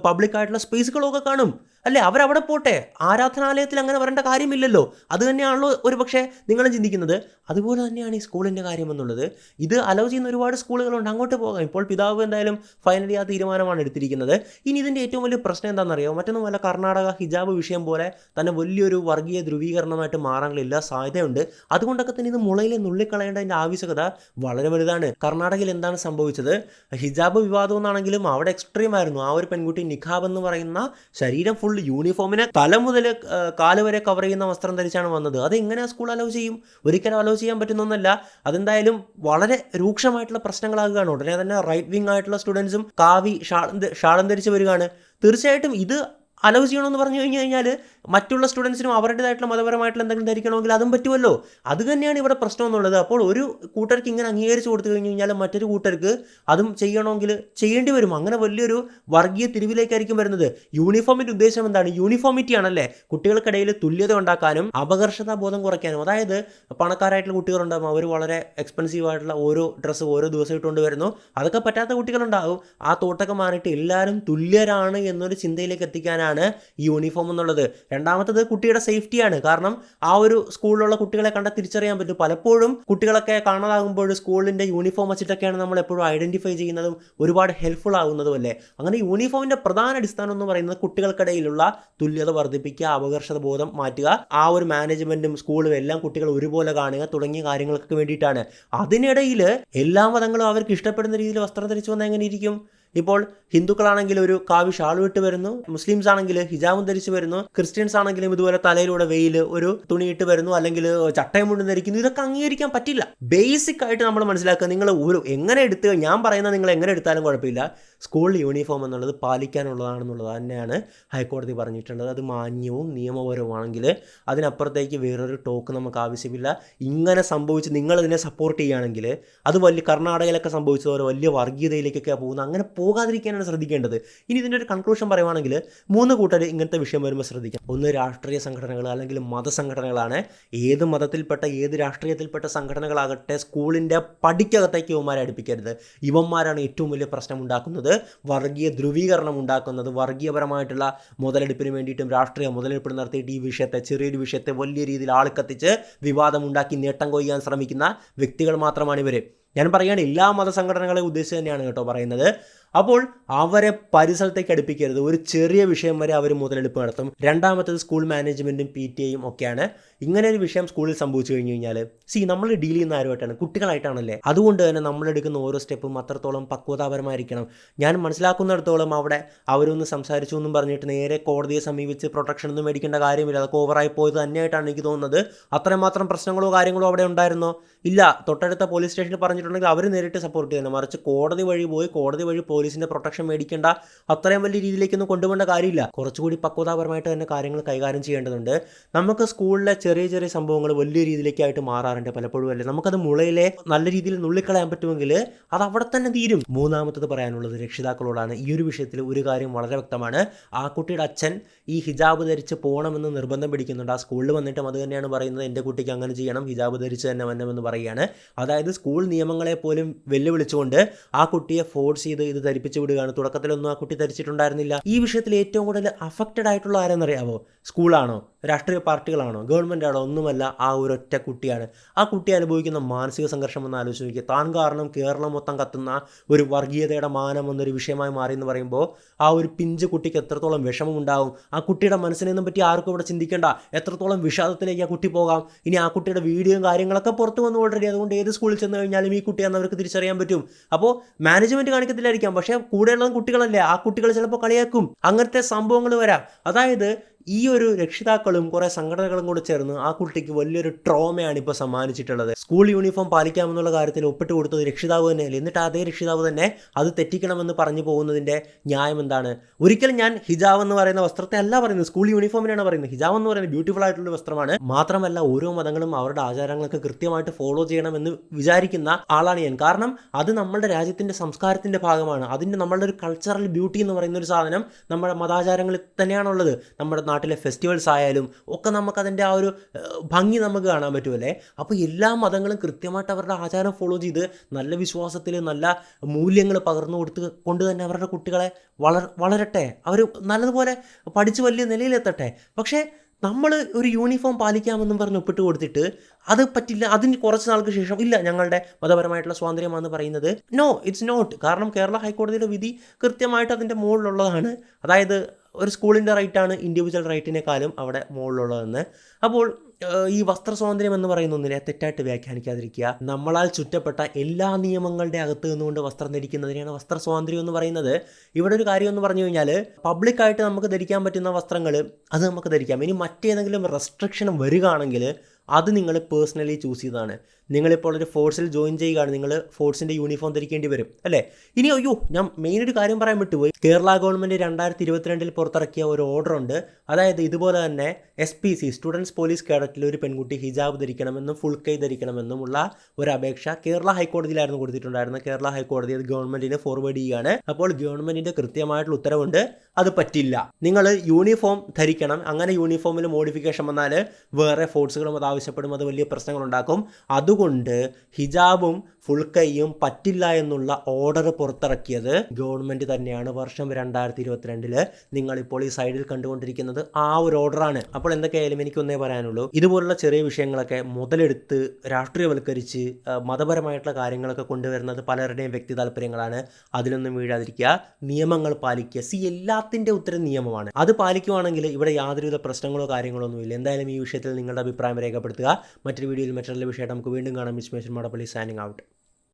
പബ്ലിക്കായിട്ടുള്ള സ്പേസുകളോ ഒക്കെ കാണും അല്ലേ? അവരവിടെ പോട്ടെ. ആരാധനാലയത്തിൽ അങ്ങനെ വരേണ്ട കാര്യമില്ലല്ലോ. അത് തന്നെയാണല്ലോ ഒരു പക്ഷേ നിങ്ങളും ചിന്തിക്കുന്നത്. അതുപോലെ തന്നെയാണ് ഈ സ്കൂളിൻ്റെ കാര്യമെന്നുള്ളത്. ഇത് അലവ് ചെയ്യുന്ന ഒരുപാട് സ്കൂളുകളുണ്ട്, അങ്ങോട്ട് പോകാം. ഇപ്പോൾ പിതാവ് എന്തായാലും ഫൈനലി ആ തീരുമാനമാണ് എടുത്തിരിക്കുന്നത്. ഇനി ഇതിൻ്റെ ഏറ്റവും വലിയ പ്രശ്നം എന്താണെന്നറിയോ? മറ്റൊന്നുമല്ല, കർണാടക ഹിജാബ് വിഷയം പോലെ തന്നെ വലിയൊരു വർഗീയ ധ്രുവീകരണമായിട്ട് മാറാനുള്ള സാധ്യതയുണ്ട്. അതുകൊണ്ടൊക്കെ തന്നെ ഇത് മുളയിലെ നുള്ളിക്കളയേണ്ടതിൻ്റെ ആവശ്യകത വളരെ വലുതാണ്. കർണാടകയിൽ എന്താണ് സംഭവിച്ചത്? ഹിജാബ് വിവാദം എന്നാണെങ്കിലും അവിടെ എക്സ്ട്രീം ആയിരുന്നു. ആ ഒരു പെൺകുട്ടി നിഖാബ് എന്ന് പറയുന്ന ശരീരം ഫുൾ യൂണിഫോമിനെ തല മുതൽ കാല് വരെ കവർ ചെയ്യുന്ന വസ്ത്രം ധരിച്ചാണ് വന്നത്. അതെങ്ങനെയാണ് സ്കൂൾ അലവ് ചെയ്യും? ഒരിക്കലും അലവ് ചെയ്യാൻ പറ്റുന്നൊന്നല്ല. അതെന്തായാലും വളരെ രൂക്ഷമായിട്ടുള്ള പ്രശ്നങ്ങളാകുകയാണ്. ഉടനെ തന്നെ റൈറ്റ് വിങ് ആയിട്ടുള്ള സ്റ്റുഡൻസും കാവി ഷാളം ധരിച്ച് വരികയാണ്. തീർച്ചയായിട്ടും ഇത് അലവ് ചെയ്യണമെന്ന് പറഞ്ഞു കഴിഞ്ഞാൽ മറ്റുള്ള സ്റ്റുഡൻസിനും അവരുടേതായിട്ടുള്ള മതപരമായിട്ടുള്ള എന്തെങ്കിലും ധരിക്കണമെങ്കിൽ അതും പറ്റുമല്ലോ. അത് തന്നെയാണ് ഇവിടെ പ്രശ്നം എന്നുള്ളത്. അപ്പോൾ ഒരു കൂട്ടർക്ക് ഇങ്ങനെ അംഗീകരിച്ച് കൊടുത്തു കഴിഞ്ഞ് കഴിഞ്ഞാൽ മറ്റൊരു കൂട്ടർക്ക് അതും ചെയ്യണമെങ്കിൽ ചെയ്യേണ്ടി വരും. അങ്ങനെ വലിയൊരു വർഗീയ തിരിവിലേക്കായിരിക്കും വരുന്നത്. യൂണിഫോമിൻ്റെ ഉദ്ദേശം എന്താണ്? യൂണിഫോമിറ്റി ആണല്ലേ, കുട്ടികൾക്കിടയിൽ തുല്യത ഉണ്ടാക്കാനും അപകർഷതാ ബോധം കുറയ്ക്കാനും. അതായത് പണക്കാരായിട്ടുള്ള കുട്ടികളുണ്ടാകും, അവർ വളരെ എക്സ്പെൻസീവ് ആയിട്ടുള്ള ഓരോ ഡ്രസ്സ് ഓരോ ദിവസം ഇട്ടുകൊണ്ട് വരുന്നു. അതൊക്കെ പറ്റാത്ത കുട്ടികളുണ്ടാകും. ആ തോട്ടൊക്കെ മാറിയിട്ട് എല്ലാവരും തുല്യരാണ് എന്നൊരു ചിന്തയിലേക്ക് എത്തിക്കാനാണ് ഈ യൂണിഫോം എന്നുള്ളത്. രണ്ടാമത്തത് കുട്ടിയുടെ സേഫ്റ്റിയാണ്. കാരണം ആ ഒരു സ്കൂളിലുള്ള കുട്ടികളെ കണ്ടാൽ തിരിച്ചറിയാൻ പറ്റും. പലപ്പോഴും കുട്ടികളൊക്കെ കാണാതാകുമ്പോൾ സ്കൂളിൻ്റെ യൂണിഫോം വെച്ചിട്ടൊക്കെയാണ് നമ്മൾ എപ്പോഴും ഐഡൻറ്റിഫൈ ചെയ്യുന്നതും ഒരുപാട് ഹെൽപ്ഫുൾ ആകുന്നതും അല്ലേ. അങ്ങനെ യൂണിഫോമിൻ്റെ പ്രധാന അടിസ്ഥാനം എന്ന് പറയുന്നത് കുട്ടികൾക്കിടയിലുള്ള തുല്യത വർദ്ധിപ്പിക്കുക, അപകർഷത ബോധം മാറ്റുക, ആ ഒരു മാനേജ്മെൻറ്റും സ്കൂളും എല്ലാം കുട്ടികൾ ഒരുപോലെ കാണുക തുടങ്ങിയ കാര്യങ്ങൾക്ക് വേണ്ടിയിട്ടാണ്. അതിനിടയിൽ എല്ലാ മതങ്ങളും അവർക്ക് ഇഷ്ടപ്പെടുന്ന രീതിയിൽ വസ്ത്രം ധരിച്ചു വന്നാൽ എങ്ങനെ ഇരിക്കും? ഇപ്പോൾ ഹിന്ദുക്കളാണെങ്കിൽ ഒരു കാവി ഷാൾ വിട്ട് വരുന്നു, മുസ്ലിംസ് ആണെങ്കിൽ ഹിജാബും ധരിച്ച് വരുന്നു, ക്രിസ്ത്യൻസ് ആണെങ്കിലും ഇതുപോലെ തലയിലൂടെ വെയിൽ ഒരു തുണിയിട്ട് വരുന്നു, അല്ലെങ്കിൽ ചട്ടയും മുണ്ടും ധരിക്കുന്നു. ഇതൊക്കെ അംഗീകരിക്കാൻ പറ്റില്ല. ബേസിക് ആയിട്ട് നമ്മൾ മനസ്സിലാക്കുക, നിങ്ങൾ ഒരു എങ്ങനെ എടുത്ത്, ഞാൻ പറയുന്നത് നിങ്ങൾ എങ്ങനെ എടുത്താലും കുഴപ്പമില്ല, സ്കൂൾ യൂണിഫോം എന്നുള്ളത് പാലിക്കാനുള്ളതാണെന്നുള്ളത് തന്നെയാണ് ഹൈക്കോടതി പറഞ്ഞിട്ടുള്ളത്. അത് മാന്യവും നിയമപരവുമാണെങ്കിൽ അതിനപ്പുറത്തേക്ക് വേറൊരു ടോക്ക് നമുക്ക് ആവശ്യമില്ല. ഇങ്ങനെ സംഭവിച്ച് നിങ്ങളിതിനെ സപ്പോർട്ട് ചെയ്യുകയാണെങ്കിൽ അത് വലിയ കർണാടകയിലൊക്കെ സംഭവിച്ചതുപോലെ വലിയ വർഗീയതയിലേക്കൊക്കെ പോകുന്നത്. അങ്ങനെ പോകാതിരിക്കാനാണ് ശ്രദ്ധിക്കേണ്ടത്. ഇനി ഇതിൻ്റെ ഒരു കൺക്ലൂഷൻ പറയുവാണെങ്കിൽ 3 കൂട്ടർ ഇങ്ങനത്തെ വിഷയം വരുമ്പോൾ ശ്രദ്ധിക്കാം. ഒന്ന്, രാഷ്ട്രീയ സംഘടനകൾ അല്ലെങ്കിൽ മതസംഘടനകളാണ്. ഏത് മതത്തിൽപ്പെട്ട ഏത് രാഷ്ട്രീയത്തിൽപ്പെട്ട സംഘടനകളാകട്ടെ സ്കൂളിൻ്റെ പടിക്കകത്തേക്ക് ഇവന്മാരെ അടുപ്പിക്കരുത്. ഇവന്മാരാണ് ഏറ്റവും വലിയ പ്രശ്നം ഉണ്ടാക്കുന്നത്, വർഗീയ ധ്രുവീകരണം ഉണ്ടാക്കുന്നത്. വർഗീയപരമായിട്ടുള്ള മുതലെടുപ്പിന് വേണ്ടിയിട്ടും രാഷ്ട്രീയ മുതലെടുപ്പ് നടത്തിയിട്ട് ഈ വിഷയത്തെ, ചെറിയൊരു വിഷയത്തെ വലിയ രീതിയിൽ ആളിക്കത്തിച്ച് വിവാദമുണ്ടാക്കി നേട്ടം കൊയ്യാൻ ശ്രമിക്കുന്ന വ്യക്തികൾ മാത്രമാണ് ഇവർ. ഞാൻ പറയുകയാണ്, എല്ലാ മതസംഘടനകളെ ഉദ്ദേശിച്ച് തന്നെയാണ് കേട്ടോ പറയുന്നത്. അപ്പോൾ അവരെ പരിസരത്തേക്ക് അടുപ്പിക്കരുത്. ഒരു ചെറിയ വിഷയം വരെ അവർ മുതലെടുപ്പ് നടത്തും. രണ്ടാമത്തത് സ്കൂൾ മാനേജ്മെൻറ്റും PTA ഒക്കെയാണ്. ഇങ്ങനെ ഒരു വിഷയം സ്കൂളിൽ സംഭവിച്ചു കഴിഞ്ഞ് കഴിഞ്ഞാൽ നമ്മൾ ഡീൽ ചെയ്യുന്ന ആരുമായിട്ടാണ്? കുട്ടികളായിട്ടാണല്ലേ. അതുകൊണ്ട് തന്നെ നമ്മളെടുക്കുന്ന ഓരോ സ്റ്റെപ്പും അത്രത്തോളം പക്വതാപരമായിരിക്കണം. ഞാൻ മനസ്സിലാക്കുന്നിടത്തോളം അവിടെ അവരൊന്ന് സംസാരിച്ചു എന്നും പറഞ്ഞിട്ട് നേരെ കോടതിയെ സമീപിച്ച് പ്രൊട്ടക്ഷൻ ഒന്നും മേടിക്കേണ്ട കാര്യമില്ല. അതൊക്കെ ഓവറായി പോയത് തന്നെയായിട്ടാണ് എനിക്ക് തോന്നുന്നത്. അത്രമാത്രം പ്രശ്നങ്ങളോ കാര്യങ്ങളോ അവിടെ ഉണ്ടായിരുന്നോ? ഇല്ല. തൊട്ടടുത്ത പോലീസ് സ്റ്റേഷനിൽ പറഞ്ഞിട്ട് ചെയ്തിട്ടുണ്ടെങ്കിൽ അവർ നേരിട്ട് സപ്പോർട്ട് ചെയ്യുന്നത്, മറിച്ച് കോടതി വഴി പോയി കോടതി വഴി പോലീസിൻ്റെ പ്രൊട്ടക്ഷൻ മേടിക്കേണ്ട അത്രയും വലിയ രീതിയിലേക്കൊന്നും കൊണ്ടുപോകേണ്ട കാര്യമില്ല. കുറച്ചുകൂടി പക്വതാപരമായിട്ട് തന്നെ കാര്യങ്ങൾ കൈകാര്യം ചെയ്യേണ്ടതുണ്ട്. നമുക്ക് സ്കൂളിലെ ചെറിയ ചെറിയ സംഭവങ്ങൾ വലിയ രീതിയിലേക്കായിട്ട് മാറാറുണ്ട് പലപ്പോഴും. അല്ലേ, നമുക്കത് മുളയിലെ നല്ല രീതിയിൽ നുള്ളിക്കളയാൻ പറ്റുമെങ്കിൽ അത് അവിടെ തന്നെ തീരും. മൂന്നാമത്തത് പറയാനുള്ളത് രക്ഷിതാക്കളോടാണ്. ഈ ഒരു വിഷയത്തിൽ ഒരു കാര്യം വളരെ വ്യക്തമാണ്. ആ കുട്ടിയുടെ അച്ഛൻ ഈ ഹിജാബ് ധരിച്ച് പോകണമെന്ന് നിർബന്ധം പിടിക്കുന്നുണ്ട്. ആ സ്കൂളിൽ വന്നിട്ടും അത് തന്നെയാണ് പറയുന്നത്, എൻ്റെ കുട്ടിക്ക് അങ്ങനെ ചെയ്യണം, ഹിജാബ് ധരിച്ച് തന്നെ വരണമെന്ന് പറയുകയാണ്. അതായത് സ്കൂൾ നിയമങ്ങളെ പോലും വെല്ലുവിളിച്ചുകൊണ്ട് ആ കുട്ടിയെ ഫോഴ്സ് ചെയ്ത് ഇത് ധരിപ്പിച്ച് വിടുകയാണ്. തുടക്കത്തിലൊന്നും ആ കുട്ടി ധരിച്ചിട്ടുണ്ടായിരുന്നില്ല. ഈ വിഷയത്തിൽ ഏറ്റവും കൂടുതൽ അഫക്റ്റഡ് ആയിട്ടുള്ള ആരെന്നറിയാമോ? സ്കൂളാണോ, രാഷ്ട്രീയ പാർട്ടികളാണോ, ഗവൺമെൻറ് ആണോ? ഒന്നുമല്ല, ആ ഒരൊറ്റ കുട്ടിയാണ്. ആ കുട്ടി അനുഭവിക്കുന്ന മാനസിക സംഘർഷം എന്ന് ആലോചിച്ച് നോക്കിയ. താൻ കാരണം കേരളം മൊത്തം കത്തുന്ന ഒരു വർഗീയതയുടെ മാനം എന്നൊരു വിഷയമായി മാറി എന്ന് പറയുമ്പോൾ ആ ഒരു പിഞ്ച് കുട്ടിക്ക് എത്രത്തോളം വിഷമമുണ്ടാവും. ആ കുട്ടിയുടെ മനസ്സിനെയൊന്നും പറ്റി ആർക്കും ഇവിടെ ചിന്തിക്കേണ്ട. എത്രത്തോളം വിഷാദത്തിലേക്ക് ആ കുട്ടി പോകാം. ഇനി ആ കുട്ടിയുടെ വീഡിയോയും കാര്യങ്ങളൊക്കെ പുറത്ത് വന്നു ഓൾറെഡി. അതുകൊണ്ട് ഏത് സ്കൂളിൽ ചെന്ന് കഴിഞ്ഞാലും ഈ കുട്ടിയാണെന്ന് അവർക്ക് തിരിച്ചറിയാൻ പറ്റും. അപ്പോൾ മാനേജ്മെൻറ്റ് കാണിക്കത്തില്ലായിരിക്കാം, പക്ഷേ കൂടെയുള്ളത് കുട്ടികളല്ലേ, ആ കുട്ടികൾ ചിലപ്പോൾ കളിയാക്കും. അങ്ങനത്തെ സംഭവങ്ങൾ വരാം. അതായത് ഈ ഒരു രക്ഷിതാക്കളും കുറേ സംഘടനകളും കൂടെ ചേർന്ന് ആ കുട്ടിക്ക് വലിയൊരു ട്രോമയാണ് ഇപ്പോൾ സമ്മാനിച്ചിട്ടുള്ളത്. സ്കൂൾ യൂണിഫോം പാലിക്കാമെന്നുള്ള കാര്യത്തിൽ ഒപ്പിട്ട് കൊടുത്തത് രക്ഷിതാവ് തന്നെയല്ലേ. എന്നിട്ട് അതേ രക്ഷിതാവ് തന്നെ അത് തെറ്റിക്കണമെന്ന് പറഞ്ഞു പോകുന്നതിൻ്റെ ന്യായം എന്താണ്? ഒരിക്കലും ഞാൻ ഹിജാബ് എന്ന് പറയുന്ന വസ്ത്രത്തെ അല്ല പറയുന്നത്, സ്കൂൾ യൂണിഫോമിനാണ് പറയുന്നത്. ഹിജാബ് എന്ന് പറയുന്നത് ബ്യൂട്ടിഫുൾ ആയിട്ടുള്ള വസ്ത്രമാണ്. മാത്രമല്ല ഓരോ മതങ്ങളും അവരുടെ ആചാരങ്ങളൊക്കെ കൃത്യമായിട്ട് ഫോളോ ചെയ്യണമെന്ന് വിചാരിക്കുന്ന ആളാണ് ഞാൻ. കാരണം അത് നമ്മുടെ രാജ്യത്തിൻ്റെ സംസ്കാരത്തിൻ്റെ ഭാഗമാണ്. അതിൻ്റെ നമ്മളുടെ ഒരു കൾച്ചറൽ ബ്യൂട്ടി എന്ന് പറയുന്ന ഒരു സാധനം നമ്മുടെ മതാചാരങ്ങളിൽ തന്നെയാണുള്ളത്. നമ്മുടെ നാട്ടിലെ ഫെസ്റ്റിവൽസ് ആയാലും ഒക്കെ നമുക്കതിൻ്റെ ആ ഒരു ഭംഗി നമുക്ക് കാണാൻ പറ്റുമല്ലേ. അപ്പോൾ എല്ലാ മതങ്ങളും കൃത്യമായിട്ട് അവരുടെ ആചാരം ഫോളോ ചെയ്ത് നല്ല വിശ്വാസത്തിൽ നല്ല മൂല്യങ്ങൾ പകർന്നു കൊണ്ട് തന്നെ അവരുടെ കുട്ടികളെ വളരട്ടെ, അവർ നല്ലതുപോലെ പഠിച്ച് വലിയ നിലയിലെത്തട്ടെ. പക്ഷേ നമ്മൾ ഒരു യൂണിഫോം പാലിക്കാമെന്നും പറഞ്ഞ് ഒപ്പിട്ട് കൊടുത്തിട്ട് അത് പറ്റില്ല, അതിന് കുറച്ച് നാൾക്ക് ശേഷം ഇല്ല ഞങ്ങളുടെ മതപരമായിട്ടുള്ള സ്വാതന്ത്ര്യമാണെന്ന് പറയുന്നത് നോ, ഇറ്റ്സ് നോട്ട്. കാരണം കേരള ഹൈക്കോടതിയുടെ വിധി കൃത്യമായിട്ട് അതിൻ്റെ മുകളിലുള്ളതാണ്. അതായത് ഒരു സ്കൂളിൻ്റെ റൈറ്റാണ് ഇൻഡിവിജ്വൽ റൈറ്റിനേക്കാളും അവിടെ മുകളിലുള്ളതെന്ന്. അപ്പോൾ ഈ വസ്ത്ര സ്വാതന്ത്ര്യം എന്ന് പറയുന്ന ഒന്നിനെ തെറ്റായിട്ട് വ്യാഖ്യാനിക്കാതിരിക്കുക. നമ്മളാൽ ചുറ്റപ്പെട്ട എല്ലാ നിയമങ്ങളുടെ അകത്ത് നിന്നുകൊണ്ട് വസ്ത്രം ധരിക്കുന്നതിനെയാണ് വസ്ത്ര സ്വാതന്ത്ര്യം എന്ന് പറയുന്നത്. ഇവിടെ ഒരു കാര്യം എന്ന് പറഞ്ഞു കഴിഞ്ഞാൽ പബ്ലിക്കായിട്ട് നമുക്ക് ധരിക്കാൻ പറ്റുന്ന വസ്ത്രങ്ങൾ അത് നമുക്ക് ധരിക്കാം. ഇനി മറ്റേതെങ്കിലും റെസ്ട്രിക്ഷൻ വരികയാണെങ്കിൽ അത് നിങ്ങൾ പേഴ്സണലി ചൂസ് ചെയ്തതാണ്. നിങ്ങളിപ്പോൾ ഒരു ഫോഴ്സിൽ ജോയിൻ ചെയ്യുകയാണ്, നിങ്ങൾ ഫോഴ്സിൻ്റെ യൂണിഫോം ധരിക്കേണ്ടി വരും അല്ലേ. ഇനി ഞാൻ മെയിനൊരു കാര്യം പറയാൻ വിട്ടുപോയി. കേരള ഗവൺമെൻറ് 2022 പുറത്തിറക്കിയ ഒരു ഓർഡർ ഉണ്ട്. അതായത് ഇതുപോലെ തന്നെ SPC സ്റ്റുഡൻസ് പോലീസ് കേഡറ്റിൽ ഒരു പെൺകുട്ടി ഹിജാബ് ധരിക്കണമെന്നും ഫുൾ കൈ ധരിക്കണമെന്നുമുള്ള ഒരു അപേക്ഷ കേരള ഹൈക്കോടതിയിലായിരുന്നു കൊടുത്തിട്ടുണ്ടായിരുന്നത്. കേരള ഹൈക്കോടതി അത് ഗവൺമെൻറ്റിന് ഫോർവേഡ് ചെയ്യുകയാണ്. അപ്പോൾ ഗവൺമെൻറ്റിൻ്റെ കൃത്യമായിട്ടുള്ള ഉത്തരവുണ്ട്, അത് പറ്റില്ല, നിങ്ങൾ യൂണിഫോം ധരിക്കണം. അങ്ങനെ യൂണിഫോമിൽ മോഡിഫിക്കേഷൻ വന്നാൽ വേറെ ഫോഴ്സുകളും അത് ആവശ്യപ്പെടും, അത് വലിയ പ്രശ്നങ്ങളുണ്ടാക്കും. അതുകൊണ്ട് ഹിജാബും ഫുൾ കൈയും പറ്റില്ല എന്നുള്ള ഓർഡർ പുറത്തിറക്കിയത് ഗവൺമെൻറ് തന്നെയാണ്. വർഷം 2022. നിങ്ങളിപ്പോൾ ഈ സൈഡിൽ കണ്ടുകൊണ്ടിരിക്കുന്നത് ആ ഒരു ഓർഡറാണ്. അപ്പോൾ എന്തൊക്കെയായാലും എനിക്കൊന്നേ പറയാനുള്ളൂ, ഇതുപോലുള്ള ചെറിയ വിഷയങ്ങളൊക്കെ മുതലെടുത്ത് രാഷ്ട്രീയവൽക്കരിച്ച് മതപരമായിട്ടുള്ള കാര്യങ്ങളൊക്കെ കൊണ്ടുവരുന്നത് പലരുടെയും വ്യക്തി താല്പര്യങ്ങളാണ്. അതിലൊന്നും വീഴാതിരിക്കുക, നിയമങ്ങൾ പാലിക്കുക. എല്ലാത്തിൻ്റെ ഉത്തരം നിയമമാണ്. അത് പാലിക്കുവാണെങ്കിൽ ഇവിടെ യാതൊരുവിധ പ്രശ്നങ്ങളോ കാര്യങ്ങളോ ഒന്നുമില്ല. എന്തായാലും ഈ വിഷയത്തിൽ നിങ്ങളുടെ അഭിപ്രായം രേഖപ്പെടുത്തുക. മറ്റൊരു വീഡിയോയിൽ മറ്റൊരു വിഷയമായിട്ട് നമുക്ക് വീണ്ടും കാണാം. Miss mason Madappally signing out.